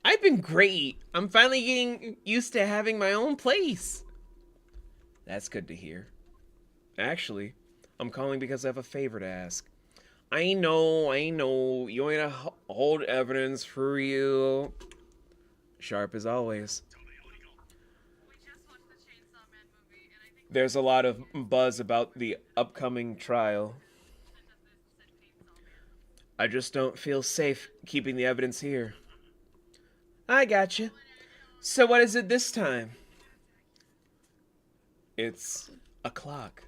I've been great. I'm finally getting used to having my own place. That's good to hear. Actually, I'm calling because I have a favor to ask. I know, you want me to hold evidence for you. Sharp as always. There's a lot of buzz about the upcoming trial. I just don't feel safe keeping the evidence here. I gotcha. So what is it this time? It's a clock.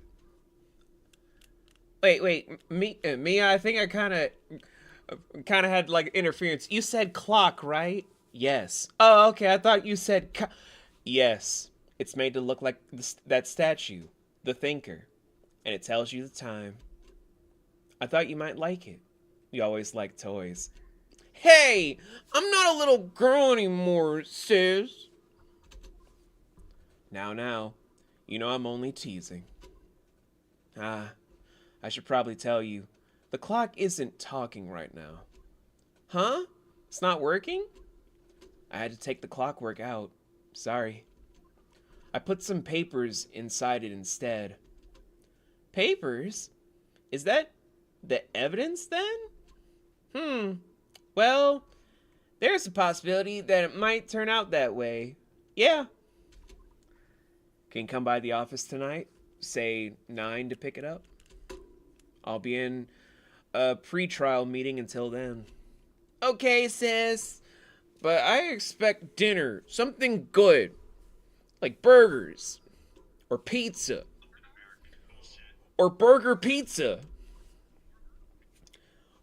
Wait, Mia, I think I kind of had like interference. You said clock, right? Yes. Oh, okay. I thought you said yes. It's made to look like that statue, the Thinker, and it tells you the time. I thought you might like it. You always like toys. Hey, I'm not a little girl anymore, sis. Now, you know I'm only teasing. Ah, I should probably tell you, the clock isn't talking right now. Huh? It's not working? I had to take the clockwork out. Sorry. I put some papers inside it instead. Papers? Is that the evidence then? Well, there's a possibility that it might turn out that way. Yeah. Can you come by the office tonight? Say 9 to pick it up? I'll be in a pre-trial meeting until then. Okay, sis. But I expect dinner. Something good. Like burgers. Or pizza. Or burger pizza.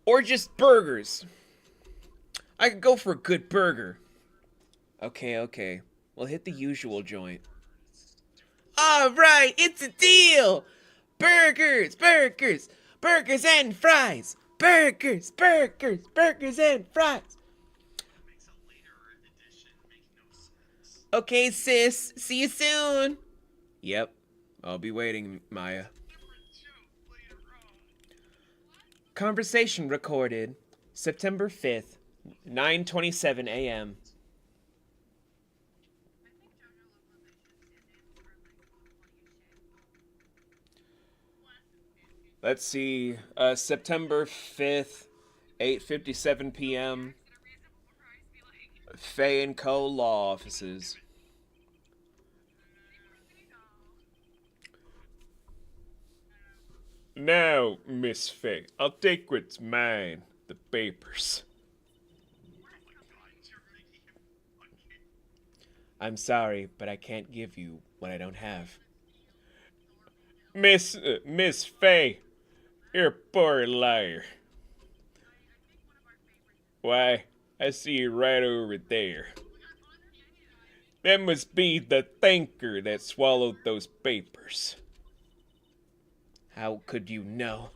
Or just burgers. I could go for a good burger. Okay. We'll hit the usual joint. Alright, it's a deal! Burgers and fries! Burgers and fries! Makes a later edition make no sense. Okay, sis, see you soon! Yep. I'll be waiting, Maya. Different joke later on. Conversation recorded September 5th, 9:27 a.m. Let's see. September 5th, 8:57 p.m. Fay and Co. Law Offices. Now, Miss Fay, I'll take what's mine, the papers. I'm sorry, but I can't give you what I don't have. Miss Fay, you're a poor liar. Why, I see you right over there. That must be the thinker that swallowed those papers. How could you know?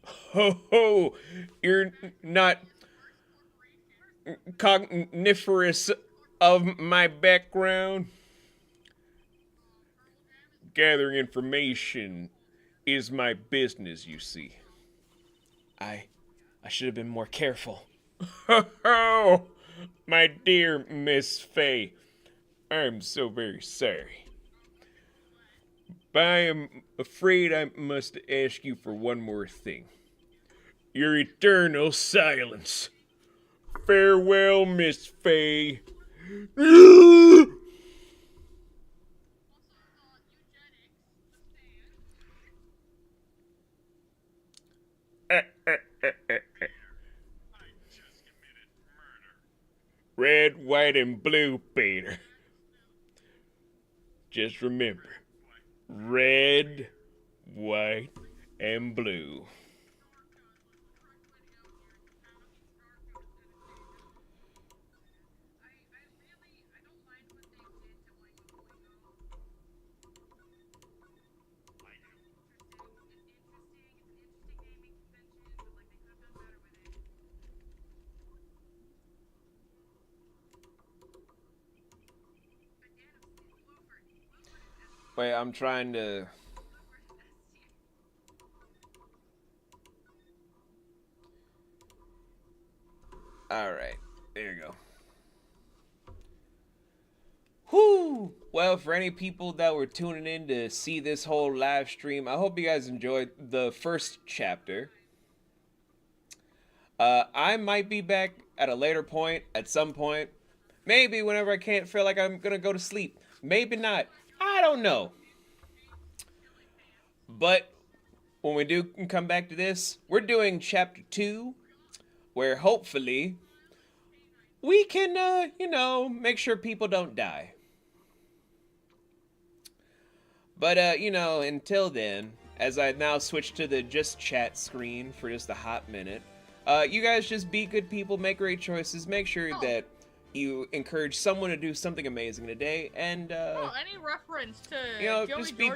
Ho, you're not cogniferous of my background. Gathering information is my business, you see. I should have been more careful. Oh, my dear Miss Fay, I'm so very sorry. But I am afraid I must ask you for one more thing. Your eternal silence. Farewell, Miss Fay. Red, white, and blue, Peter. Just remember, red, white, and blue. Wait, I'm trying to... Alright, there you go. Whew! Well, for any people that were tuning in to see this whole live stream, I hope you guys enjoyed the first chapter. I might be back at a later point, at some point. Maybe whenever I can't feel like I'm gonna go to sleep. Maybe not. I don't know. But when we do come back to this, we're doing chapter 2, where hopefully we can, you know, make sure people don't die. But, you know, until then, as I now switch to the just chat screen for just a hot minute, you guys just be good people, make great choices, make sure that you encourage someone to do something amazing today, and, Oh, any reference to you know, Joey just be Jordan